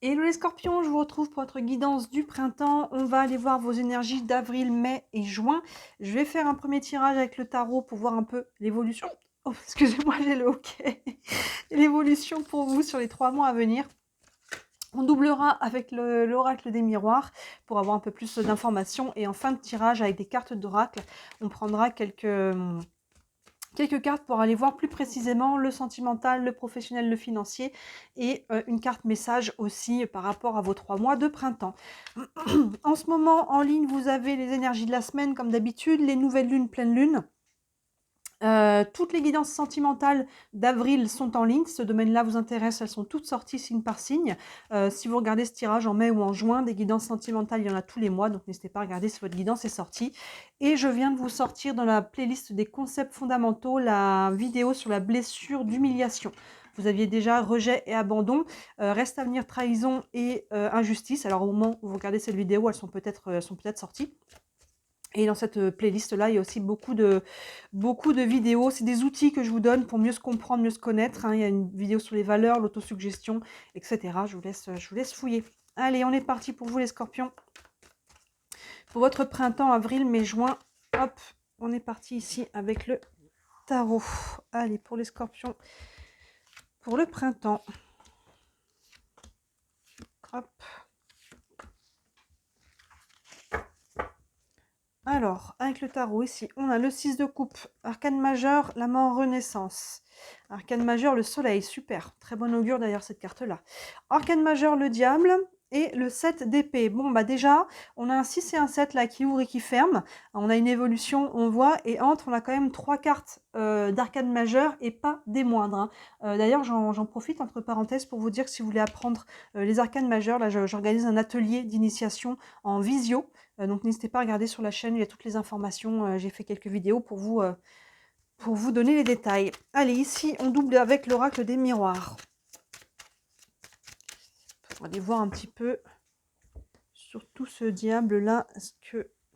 Hello les scorpions, je vous retrouve pour votre guidance du printemps. On va aller voir vos énergies d'avril, mai et juin. Je vais faire un premier tirage avec le tarot pour voir un peu l'évolution. Oh, excusez-moi, j'ai le hoquet. L'évolution pour vous sur les 3 mois à venir. On doublera avec l'oracle des miroirs pour avoir un peu plus d'informations. Et en fin de tirage, avec des cartes d'oracle, on prendra quelques cartes pour aller voir plus précisément le sentimental, le professionnel, le financier et une carte message aussi par rapport à vos 3 mois de printemps. En ce moment, en ligne, vous avez les énergies de la semaine comme d'habitude, les nouvelles lunes, pleine lune. Toutes les guidances sentimentales d'avril sont en ligne. Ce domaine-là vous intéresse, elles sont toutes sorties signe par signe. Si vous regardez ce tirage en mai ou en juin, des guidances sentimentales, il y en a tous les mois, donc n'hésitez pas à regarder si votre guidance est sortie. Et je viens de vous sortir dans la playlist des concepts fondamentaux la vidéo sur la blessure d'humiliation. Vous aviez déjà rejet et abandon, reste à venir trahison et injustice. Alors au moment où vous regardez cette vidéo, elles sont peut-être sorties. Et dans cette playlist-là, il y a aussi beaucoup de vidéos. C'est des outils que je vous donne pour mieux se comprendre, mieux se connaître, hein. Il y a une vidéo sur les valeurs, l'autosuggestion, etc. Je vous laisse fouiller. Allez, on est parti pour vous les scorpions. Pour votre printemps, avril, mai, juin, hop, on est parti ici avec le tarot. Allez, pour les scorpions, pour le printemps. Hop. Alors, avec le tarot, ici, on a le 6 de coupe, arcane majeur, la mort renaissance. Arcane majeur, le soleil, super. Très bon augure d'ailleurs cette carte-là. Arcane majeur, le diable et le 7 d'épée. Bon, bah déjà, on a un 6 et un 7 là qui ouvre et qui ferme. On a une évolution, on voit, et entre, on a quand même 3 cartes d'arcane majeur et pas des moindres, hein. D'ailleurs, j'en profite entre parenthèses pour vous dire que si vous voulez apprendre les arcanes majeurs, là, j'organise un atelier d'initiation en visio. Donc n'hésitez pas à regarder sur la chaîne, il y a toutes les informations. J'ai fait quelques vidéos pour vous donner les détails. Allez, ici, on double avec l'oracle des miroirs. On va aller voir un petit peu sur tout ce diable-là,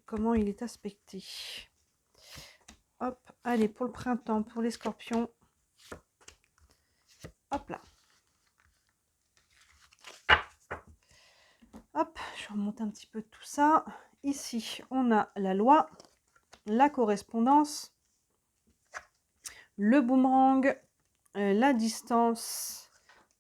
comment il est aspecté. Hop, allez, pour le printemps, pour les scorpions. Hop là. Hop, je vais remonter un petit peu tout ça. Ici, on a la loi, la correspondance, le boomerang, la distance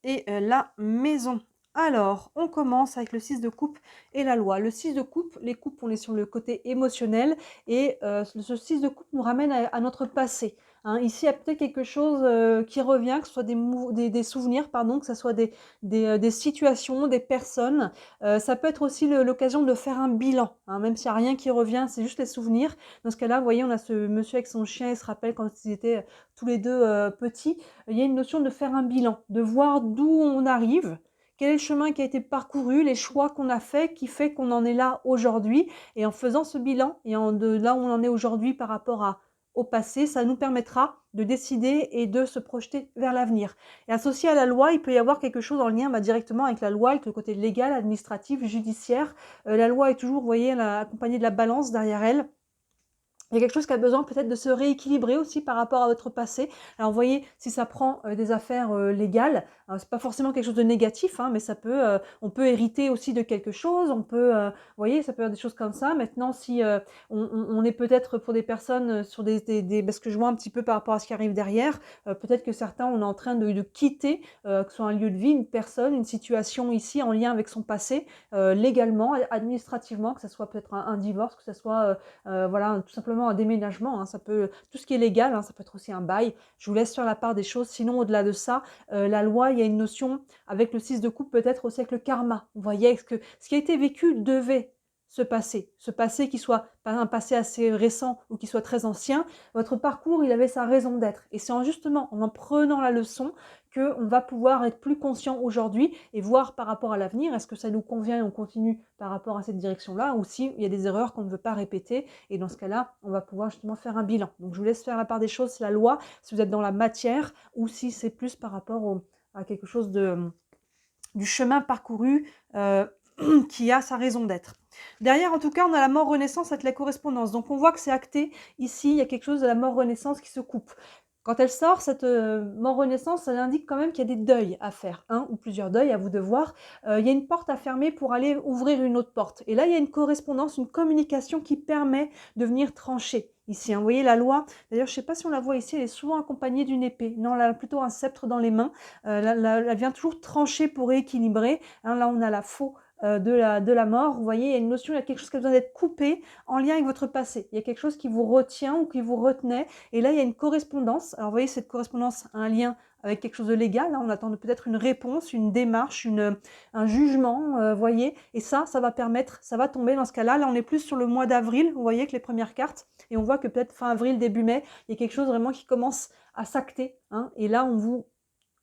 et la maison. Alors, on commence avec le 6 de coupe et la loi. Le 6 de coupe, les coupes, on est sur le côté émotionnel et ce 6 de coupe nous ramène à notre passé, hein. Ici, il y a peut-être quelque chose qui revient, que ce soit des souvenirs, pardon, que ce soit des situations, des personnes. Ça peut être aussi l'occasion de faire un bilan, hein, même s'il n'y a rien qui revient, c'est juste les souvenirs. Dans ce cas-là, vous voyez, on a ce monsieur avec son chien, il se rappelle quand ils étaient tous les deux petits. Il y a une notion de faire un bilan, de voir d'où on arrive, quel est le chemin qui a été parcouru, les choix qu'on a fait, qui fait qu'on en est là aujourd'hui. Et en faisant ce bilan, et de là où on en est aujourd'hui par rapport au passé, ça nous permettra de décider et de se projeter vers l'avenir. Et associé à la loi, il peut y avoir quelque chose en lien directement avec la loi, avec le côté légal, administratif, judiciaire. La loi est toujours, vous voyez, accompagnée de la balance derrière elle. Il y a quelque chose qui a besoin peut-être de se rééquilibrer aussi par rapport à votre passé. Alors vous voyez, si ça prend des affaires légales, c'est pas forcément quelque chose de négatif, hein, mais on peut hériter aussi de quelque chose, vous voyez, ça peut être des choses comme ça. Maintenant, si on est peut-être pour des personnes sur parce que je vois un petit peu par rapport à ce qui arrive derrière, peut-être que certains, on est en train de quitter, que ce soit un lieu de vie, une personne, une situation ici en lien avec son passé, légalement, administrativement, que ce soit peut-être un divorce, que ce soit voilà, tout simplement un déménagement, hein, tout ce qui est légal, hein, ça peut être aussi un bail. Je vous laisse faire la part des choses. Sinon, au-delà de ça, la loi, il y a une notion avec le 6 de coupe, peut-être aussi avec le karma. Vous voyez, ce qui a été vécu devait se passer. Ce passé qui soit pas un passé assez récent ou qui soit très ancien, votre parcours, il avait sa raison d'être. Et c'est justement en prenant la leçon qu'on va pouvoir être plus conscient aujourd'hui et voir par rapport à l'avenir, est-ce que ça nous convient et on continue par rapport à cette direction-là, ou s'il y a des erreurs qu'on ne veut pas répéter. Et dans ce cas-là, on va pouvoir justement faire un bilan. Donc je vous laisse faire la part des choses, c'est la loi, si vous êtes dans la matière, ou si c'est plus par rapport à quelque chose du chemin parcouru qui a sa raison d'être. Derrière, en tout cas, on a la mort-renaissance avec la correspondance. Donc on voit que c'est acté. Ici, il y a quelque chose de la mort-renaissance qui se coupe. Quand elle sort, cette mort renaissance, elle indique quand même qu'il y a des deuils à faire, un ou plusieurs deuils, à vous de voir. Il y a une porte à fermer pour aller ouvrir une autre porte. Et là, il y a une correspondance, une communication qui permet de venir trancher. Ici, hein, vous voyez la loi, d'ailleurs, je ne sais pas si on la voit ici, elle est souvent accompagnée d'une épée. Non, elle a plutôt un sceptre dans les mains. Elle vient toujours trancher pour équilibrer. Hein, là, on a la faux de la mort. Vous voyez, il y a une notion, il y a quelque chose qui a besoin d'être coupé en lien avec votre passé. Il y a quelque chose qui vous retient ou qui vous retenait. Et là, il y a une correspondance. Alors, vous voyez, cette correspondance a un lien avec quelque chose de légal. Là, on attend peut-être une réponse, une démarche, un jugement, vous voyez. Et ça va permettre, ça va tomber dans ce cas-là. Là, on est plus sur le mois d'avril, vous voyez, avec les premières cartes. Et on voit que peut-être fin avril, début mai, il y a quelque chose vraiment qui commence à s'acter. Hein. Et là, on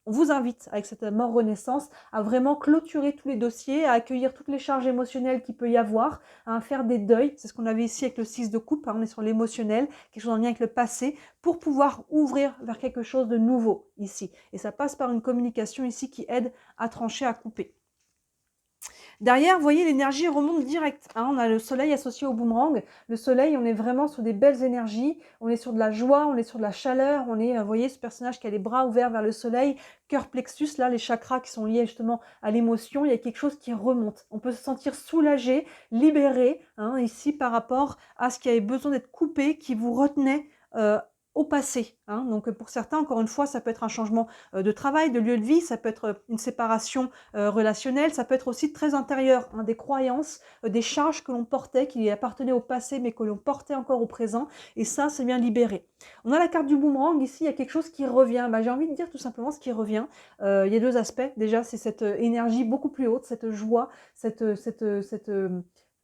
vous invite, avec cette mort renaissance, à vraiment clôturer tous les dossiers, à accueillir toutes les charges émotionnelles qu'il peut y avoir, à faire des deuils. C'est ce qu'on avait ici avec le 6 de coupe, hein, on est sur l'émotionnel, quelque chose en lien avec le passé, pour pouvoir ouvrir vers quelque chose de nouveau ici. Et ça passe par une communication ici qui aide à trancher, à couper. Derrière, vous voyez, l'énergie remonte direct. Hein, on a le soleil associé au boomerang. Le soleil, on est vraiment sur des belles énergies. On est sur de la joie, on est sur de la chaleur. On est, vous voyez, ce personnage qui a les bras ouverts vers le soleil, cœur plexus, là, les chakras qui sont liés justement à l'émotion. Il y a quelque chose qui remonte. On peut se sentir soulagé, libéré, hein, ici, par rapport à ce qui avait besoin d'être coupé, qui vous retenait au passé. Hein. Donc pour certains, encore une fois, ça peut être un changement de travail, de lieu de vie, ça peut être une séparation relationnelle, ça peut être aussi très intérieur, hein, des croyances, des charges que l'on portait, qui appartenaient au passé, mais que l'on portait encore au présent, et ça, c'est bien libéré. On a la carte du boomerang, ici, il y a quelque chose qui revient. Bah, j'ai envie de dire tout simplement ce qui revient. Il y a deux aspects. Déjà, c'est cette énergie beaucoup plus haute, cette joie, cette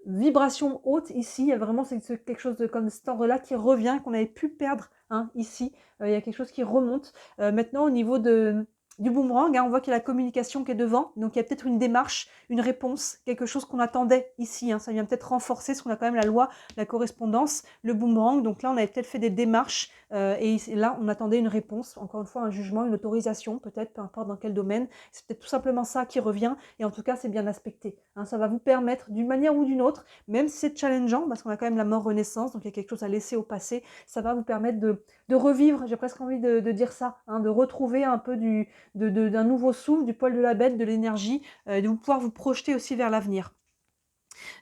vibration haute ici. Il y a vraiment quelque chose de comme cet ordre-là qui revient, qu'on avait pu perdre. Hein, ici, il y a quelque chose qui remonte. Maintenant, au niveau du boomerang, hein, on voit qu'il y a la communication qui est devant, donc il y a peut-être une démarche, une réponse, quelque chose qu'on attendait ici. Hein, ça vient peut-être renforcer, parce qu'on a quand même la loi, la correspondance, le boomerang. Donc là, on avait peut-être fait des démarches, et là, on attendait une réponse, encore une fois, un jugement, une autorisation, peut-être, peu importe dans quel domaine. C'est peut-être tout simplement ça qui revient, et en tout cas, c'est bien aspecté. Hein, ça va vous permettre, d'une manière ou d'une autre, même si c'est challengeant, parce qu'on a quand même la mort renaissance, donc il y a quelque chose à laisser au passé, ça va vous permettre de revivre, j'ai presque envie de dire ça, hein, de retrouver un peu d'un nouveau souffle, du poil de la bête, de l'énergie, de pouvoir vous projeter aussi vers l'avenir.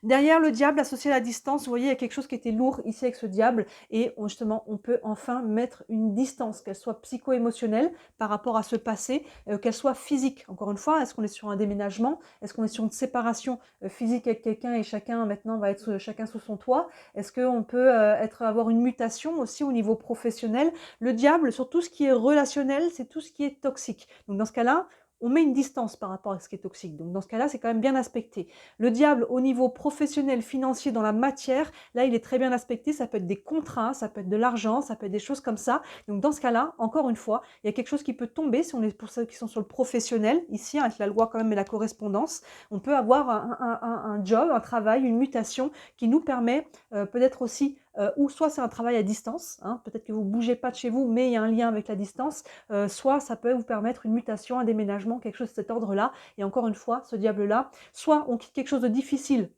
Derrière le diable associé à la distance, vous voyez, il y a quelque chose qui était lourd ici avec ce diable, et justement, on peut enfin mettre une distance, qu'elle soit psycho-émotionnelle par rapport à ce passé, qu'elle soit physique. Encore une fois, est-ce qu'on est sur un déménagement? Est-ce qu'on est sur une séparation physique avec quelqu'un et chacun maintenant va être chacun sous son toit? Est-ce qu'on peut avoir une mutation aussi au niveau professionnel? Le diable, sur tout ce qui est relationnel, c'est tout ce qui est toxique. Donc dans ce cas-là, on met une distance par rapport à ce qui est toxique. Donc dans ce cas-là, c'est quand même bien aspecté. Le diable, au niveau professionnel, financier, dans la matière, là, il est très bien aspecté. Ça peut être des contrats, ça peut être de l'argent, ça peut être des choses comme ça. Donc dans ce cas-là, encore une fois, il y a quelque chose qui peut tomber, si on est pour ceux qui sont sur le professionnel, ici, avec la loi quand même et la correspondance, on peut avoir un job, un travail, une mutation qui nous permet peut-être aussi ou soit c'est un travail à distance, hein, peut-être que vous ne bougez pas de chez vous, mais il y a un lien avec la distance, soit ça peut vous permettre une mutation, un déménagement, quelque chose de cet ordre-là. Et encore une fois, ce diable-là, soit on quitte quelque chose de difficile,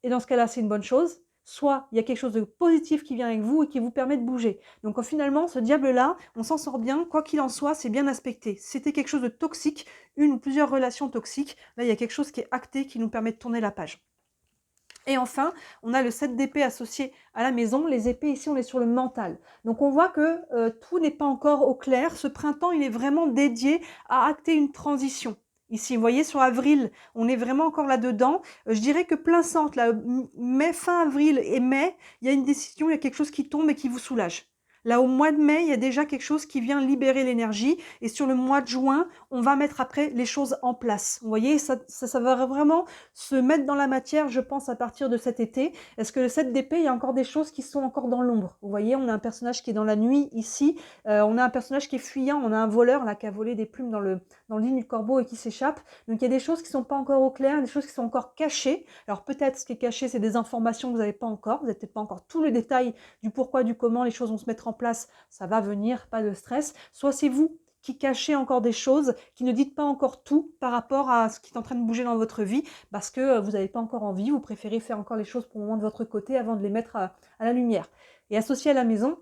et dans ce cas-là, c'est une bonne chose, soit il y a quelque chose de positif qui vient avec vous et qui vous permet de bouger. Donc finalement, ce diable-là, on s'en sort bien, quoi qu'il en soit, c'est bien aspecté. Si c'était quelque chose de toxique, une ou plusieurs relations toxiques, là, il y a quelque chose qui est acté, qui nous permet de tourner la page. Et enfin, on a le 7 d'épée associé à la maison. Les épées, ici, on est sur le mental. Donc, on voit que tout n'est pas encore au clair. Ce printemps, il est vraiment dédié à acter une transition. Ici, vous voyez, sur avril, on est vraiment encore là-dedans. Je dirais que plein centre, là, fin avril et mai, il y a une décision, il y a quelque chose qui tombe et qui vous soulage. Là, au mois de mai, il y a déjà quelque chose qui vient libérer l'énergie. Et sur le mois de juin, on va mettre après les choses en place. Vous voyez, ça va vraiment se mettre dans la matière, je pense, à partir de cet été. Est-ce que le 7 d'épée, il y a encore des choses qui sont encore dans l'ombre? Vous voyez, on a un personnage qui est dans la nuit ici. On a un personnage qui est fuyant. On a un voleur là qui a volé des plumes dans le lit du corbeau et qui s'échappe. Donc, il y a des choses qui ne sont pas encore au clair, des choses qui sont encore cachées. Alors, peut-être ce qui est caché, c'est des informations que vous n'avez pas encore. Vous n'avez peut-être pas encore tous les détails du pourquoi, du comment les choses vont se mettre en place. Ça va venir, pas de stress. Soit c'est vous qui cachez encore des choses, qui ne dites pas encore tout par rapport à ce qui est en train de bouger dans votre vie, parce que vous n'avez pas encore envie, vous préférez faire encore les choses pour le moment de votre côté avant de les mettre à la lumière. Et associé à la maison,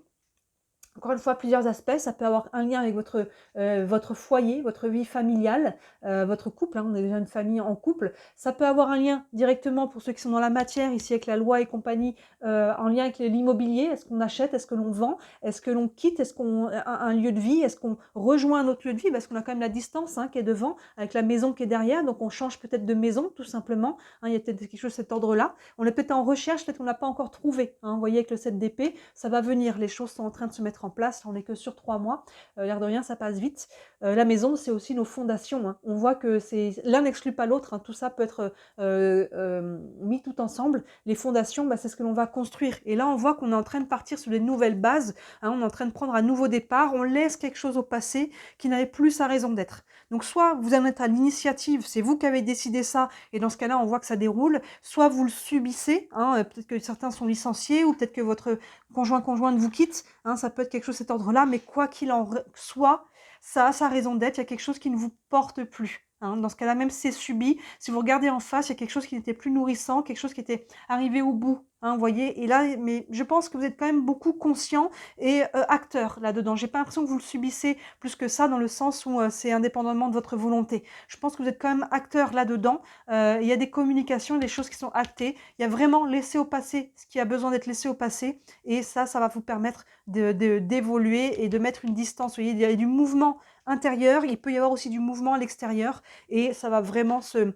Encore une fois, plusieurs aspects. Ça peut avoir un lien avec votre foyer, votre vie familiale, votre couple. Hein, on est déjà une famille en couple. Ça peut avoir un lien directement pour ceux qui sont dans la matière, ici avec la loi et compagnie, en lien avec l'immobilier. Est-ce qu'on achète? Est-ce que l'on vend? Est-ce que l'on quitte? Est-ce qu'on un lieu de vie? Est-ce qu'on rejoint un autre lieu de vie? Parce qu'on a quand même la distance hein, qui est devant, avec la maison qui est derrière. Donc on change peut-être de maison, tout simplement. Hein, il y a peut-être quelque chose de cet ordre-là. On est peut-être en recherche, peut-être qu'on n'a pas encore trouvé. Hein, vous voyez avec le 7 d'épée, ça va venir. Les choses sont en train de se mettre en place, on n'est que sur 3 mois, l'air de rien ça passe vite. La maison c'est aussi nos fondations, hein. On voit que l'un n'exclut pas l'autre, hein. Tout ça peut être mis tout ensemble. Les fondations bah, c'est ce que l'on va construire et là on voit qu'on est en train de partir sur des nouvelles bases, hein. On est en train de prendre un nouveau départ, on laisse quelque chose au passé qui n'avait plus sa raison d'être. Donc soit vous en êtes à l'initiative, c'est vous qui avez décidé ça et dans ce cas-là on voit que ça déroule, soit vous le subissez, hein, peut-être que certains sont licenciés ou peut-être que votre conjointe vous quitte, hein, ça peut être quelque chose de cet ordre-là, mais quoi qu'il en soit, ça a sa raison d'être, il y a quelque chose qui ne vous porte plus. Hein. Dans ce cas-là, même si c'est subi, si vous regardez en face, il y a quelque chose qui n'était plus nourrissant, quelque chose qui était arrivé au bout. Hein, vous voyez, et là, mais je pense que vous êtes quand même beaucoup conscient et acteur là-dedans. J'ai pas l'impression que vous le subissez plus que ça, dans le sens où c'est indépendamment de votre volonté. Je pense que vous êtes quand même acteur là-dedans. Il y a des communications, des choses qui sont actées. Il y a vraiment laissé au passé ce qui a besoin d'être laissé au passé. Et ça va vous permettre d'évoluer et de mettre une distance. Vous voyez, il y a du mouvement intérieur, il peut y avoir aussi du mouvement à l'extérieur. Et ça va vraiment se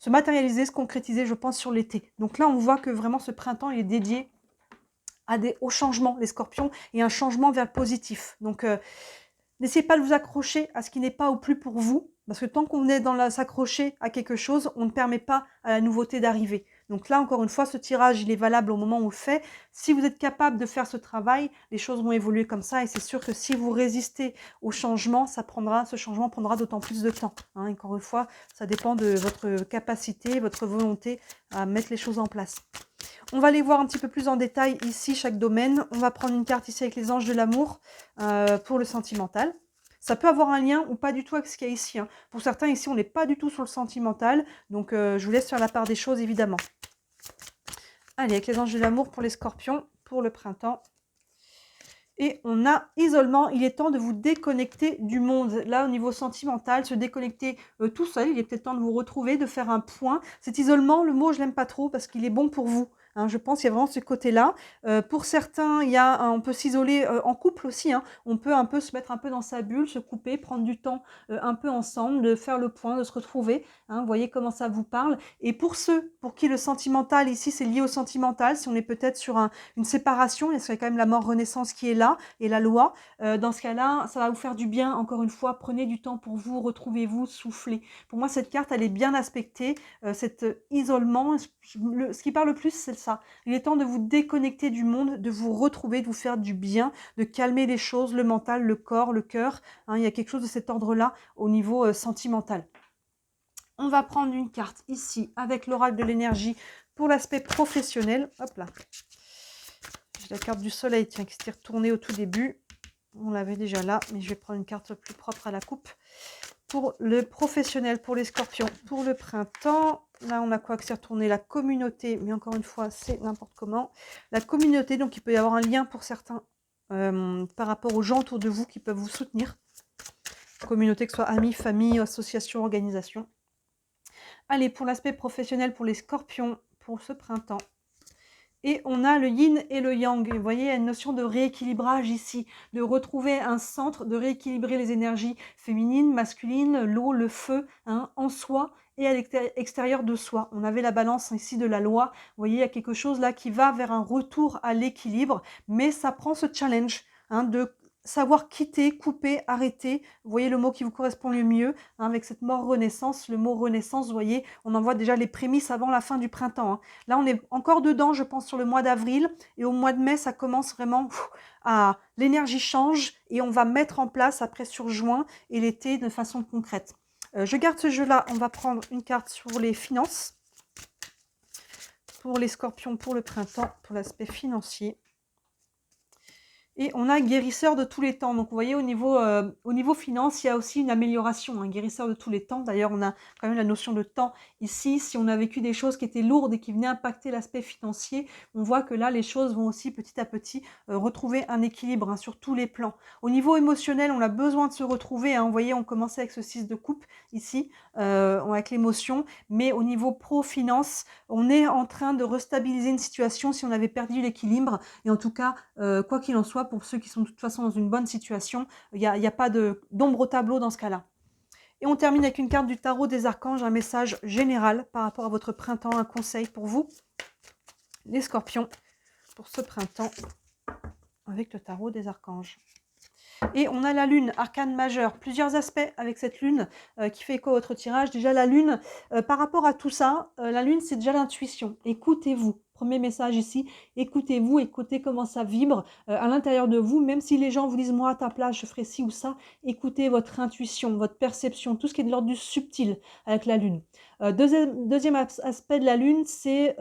matérialiser, se concrétiser, je pense, sur l'été. Donc là, on voit que vraiment ce printemps il est dédié au changement, les scorpions, et un changement vers le positif. Donc, n'essayez pas de vous accrocher à ce qui n'est pas au plus pour vous, parce que tant qu'on est dans s'accrocher à quelque chose, on ne permet pas à la nouveauté d'arriver. Donc là, encore une fois, ce tirage, il est valable au moment où on le fait. Si vous êtes capable de faire ce travail, les choses vont évoluer comme ça. Et c'est sûr que si vous résistez au changement, ce changement prendra d'autant plus de temps. Hein. Encore une fois, ça dépend de votre capacité, votre volonté à mettre les choses en place. On va aller voir un petit peu plus en détail ici chaque domaine. On va prendre une carte ici avec les anges de l'amour pour le sentimental. Ça peut avoir un lien ou pas du tout avec ce qu'il y a ici. Hein. Pour certains, ici, on n'est pas du tout sur le sentimental. Donc, je vous laisse faire la part des choses, évidemment. Allez, avec les anges de l'amour pour les scorpions, pour le printemps. Et on a isolement, il est temps de vous déconnecter du monde. Là, au niveau sentimental, se déconnecter tout seul, il est peut-être temps de vous retrouver, de faire un point. Cet isolement, le mot, je l'aime pas trop parce qu'il est bon pour vous. Hein, je pense qu'il y a vraiment ce côté-là. Pour certains, on peut s'isoler en couple aussi. Hein. On peut un peu se mettre un peu dans sa bulle, se couper, prendre du temps un peu ensemble, de faire le point, de se retrouver. Hein, vous voyez comment ça vous parle. Et pour ceux pour qui le sentimental, ici, c'est lié au sentimental, si on est peut-être sur une séparation, il y a quand même la mort-renaissance qui est là, et la loi. Dans ce cas-là, ça va vous faire du bien. Encore une fois, prenez du temps pour vous, retrouvez-vous, soufflez. Pour moi, cette carte, elle est bien aspectée. Cet isolement, ce qui parle le plus, c'est ça. Il est temps de vous déconnecter du monde, de vous retrouver, de vous faire du bien, de calmer les choses, le mental, le corps, le cœur. Hein, il y a quelque chose de cet ordre-là au niveau sentimental. On va prendre une carte ici avec l'oracle de l'énergie pour l'aspect professionnel. Hop là. J'ai la carte du soleil, tiens, qui s'était retournée au tout début. On l'avait déjà là, mais je vais prendre une carte plus propre à la coupe. Pour le professionnel, pour les scorpions, pour le printemps. Là, on a quoi que s'est retourné? La communauté, mais encore une fois, c'est n'importe comment. La communauté, donc il peut y avoir un lien pour certains par rapport aux gens autour de vous qui peuvent vous soutenir. Communauté, que ce soit amis, famille, association, organisation. Allez, pour l'aspect professionnel, pour les scorpions, pour ce printemps. Et on a le yin et le yang. Vous voyez, il y a une notion de rééquilibrage ici, de retrouver un centre, de rééquilibrer les énergies féminines, masculines, l'eau, le feu, hein, en soi et à l'extérieur de soi. On avait la balance ici de la loi. Vous voyez, il y a quelque chose là qui va vers un retour à l'équilibre, mais ça prend ce challenge hein, de savoir quitter, couper, arrêter. Vous voyez le mot qui vous correspond le mieux, hein, avec cette mort-renaissance. Le mot renaissance, vous voyez, on en voit déjà les prémices avant la fin du printemps. Hein. Là, on est encore dedans, je pense, sur le mois d'avril. Et au mois de mai, ça commence vraiment à... L'énergie change et on va mettre en place après sur juin et l'été de façon concrète. Je garde ce jeu-là. On va prendre une carte sur les finances. Pour les scorpions, pour le printemps, pour l'aspect financier. Et on a guérisseur de tous les temps. Donc, vous voyez, au niveau finance, il y a aussi une amélioration. Un guérisseur de tous les temps. D'ailleurs, on a quand même la notion de temps ici. Si on a vécu des choses qui étaient lourdes et qui venaient impacter l'aspect financier, on voit que là, les choses vont aussi petit à petit retrouver un équilibre, hein, sur tous les plans. Au niveau émotionnel, on a besoin de se retrouver, hein. Vous voyez, on commençait avec ce 6 de coupe ici, avec l'émotion. Mais au niveau pro-finance, on est en train de restabiliser une situation si on avait perdu l'équilibre. Et en tout cas, quoi qu'il en soit, pour ceux qui sont de toute façon dans une bonne situation, il n'y a pas d'ombre au tableau dans ce cas-là. Et on termine avec une carte du tarot des archanges, un message général par rapport à votre printemps, un conseil pour vous, les scorpions, pour ce printemps, avec le tarot des archanges. Et on a la lune, arcane majeur, plusieurs aspects avec cette lune qui fait écho à votre tirage. Déjà la lune, par rapport à tout ça, la lune c'est déjà l'intuition. Écoutez-vous. Premier message ici, écoutez-vous, écoutez comment ça vibre à l'intérieur de vous, même si les gens vous disent moi à ta place je ferai ci ou ça, écoutez votre intuition, votre perception, tout ce qui est de l'ordre du subtil avec la lune. Deuxième aspect de la lune, c'est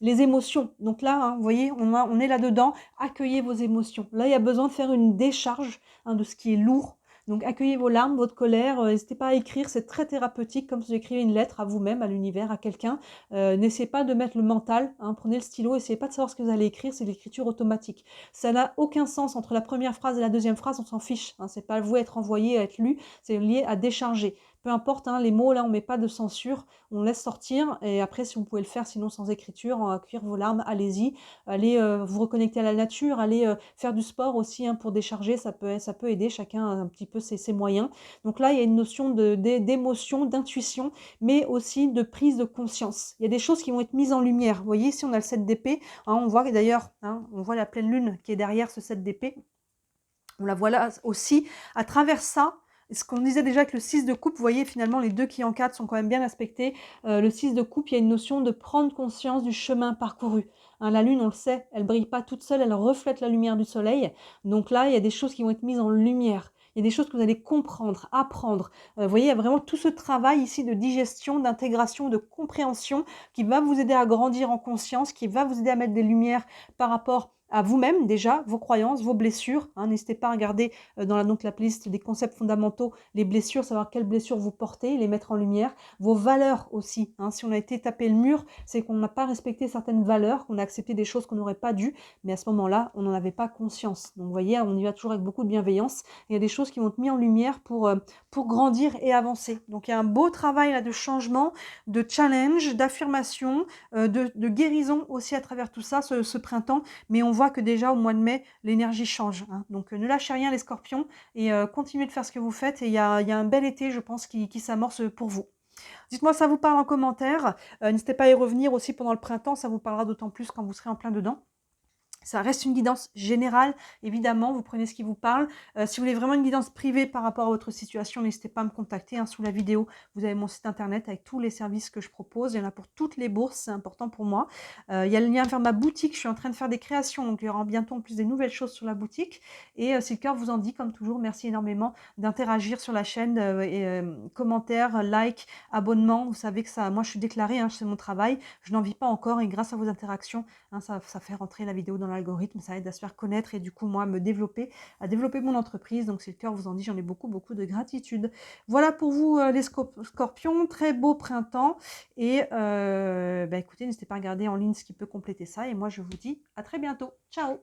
les émotions. Donc là, hein, vous voyez, on est là-dedans, accueillez vos émotions. Là, il y a besoin de faire une décharge, hein, de ce qui est lourd. Donc accueillez vos larmes, votre colère, n'hésitez pas à écrire, c'est très thérapeutique, comme si vous écrivez une lettre à vous-même, à l'univers, à quelqu'un. N'essayez pas de mettre le mental, hein, prenez le stylo, essayez pas de savoir ce que vous allez écrire, c'est l'écriture automatique. Ça n'a aucun sens entre la première phrase et la deuxième phrase, on s'en fiche, hein, c'est pas vous être envoyé, à être lu, c'est lié à décharger. Peu importe, hein, les mots, là, on met pas de censure, on laisse sortir, et après, si vous pouvez le faire, sinon sans écriture, accueillir vos larmes, allez-y, allez vous reconnecter à la nature, allez faire du sport aussi, hein, pour décharger, ça peut aider, chacun a un petit peu ses moyens. Donc là, il y a une notion d'émotion, d'intuition, mais aussi de prise de conscience. Il y a des choses qui vont être mises en lumière. Vous voyez, ici, on a le 7 d'épée, hein, on voit d'ailleurs, hein, on voit la pleine lune qui est derrière ce 7 d'épée. On la voit là aussi. À travers ça, ce qu'on disait déjà avec le 6 de coupe, vous voyez finalement les deux qui encadrent sont quand même bien aspectés. Le 6 de coupe, il y a une notion de prendre conscience du chemin parcouru. Hein, la lune, on le sait, elle brille pas toute seule, elle reflète la lumière du soleil. Donc là, il y a des choses qui vont être mises en lumière. Il y a des choses que vous allez comprendre, apprendre. Vous voyez, il y a vraiment tout ce travail ici de digestion, d'intégration, de compréhension qui va vous aider à grandir en conscience, qui va vous aider à mettre des lumières par rapport à vous-même déjà, vos croyances, vos blessures. Hein, n'hésitez pas à regarder dans la playlist des concepts fondamentaux, les blessures, savoir quelles blessures vous portez, les mettre en lumière. Vos valeurs aussi. Hein, si on a été tapé le mur, c'est qu'on n'a pas respecté certaines valeurs, qu'on a accepté des choses qu'on n'aurait pas dû, mais à ce moment-là, on n'en avait pas conscience. Donc vous voyez, on y va toujours avec beaucoup de bienveillance. Il y a des choses qui vont être mises en lumière pour grandir et avancer. Donc il y a un beau travail là de changement, de challenge, d'affirmation, de guérison aussi à travers tout ça, ce printemps. Mais on voit que déjà au mois de mai, l'énergie change. Hein. Donc ne lâchez rien les scorpions et continuez de faire ce que vous faites. Et il y a un bel été, je pense, qui s'amorce pour vous. Dites-moi, ça vous parle en commentaire. N'hésitez pas à y revenir aussi pendant le printemps, ça vous parlera d'autant plus quand vous serez en plein dedans. Ça reste une guidance générale, évidemment, vous prenez ce qui vous parle. Si vous voulez vraiment une guidance privée par rapport à votre situation, n'hésitez pas à me contacter. Hein, sous la vidéo, vous avez mon site internet avec tous les services que je propose. Il y en a pour toutes les bourses, c'est important pour moi. Il y a le lien vers ma boutique, je suis en train de faire des créations, donc il y aura bientôt en plus des nouvelles choses sur la boutique. Et si le cœur vous en dit, comme toujours, merci énormément d'interagir sur la chaîne, commentaires, like, abonnement. Vous savez que ça, moi je suis déclarée, hein, c'est mon travail, je n'en vis pas encore et grâce à vos interactions, hein, ça fait rentrer la vidéo dans l'algorithme, ça aide à se faire connaître et du coup moi à me développer, à développer mon entreprise. Donc si le cœur vous en dit, j'en ai beaucoup de gratitude. Voilà pour vous les scorpions, très beau printemps et écoutez, n'hésitez pas à regarder en ligne ce qui peut compléter ça et moi je vous dis à très bientôt. Ciao.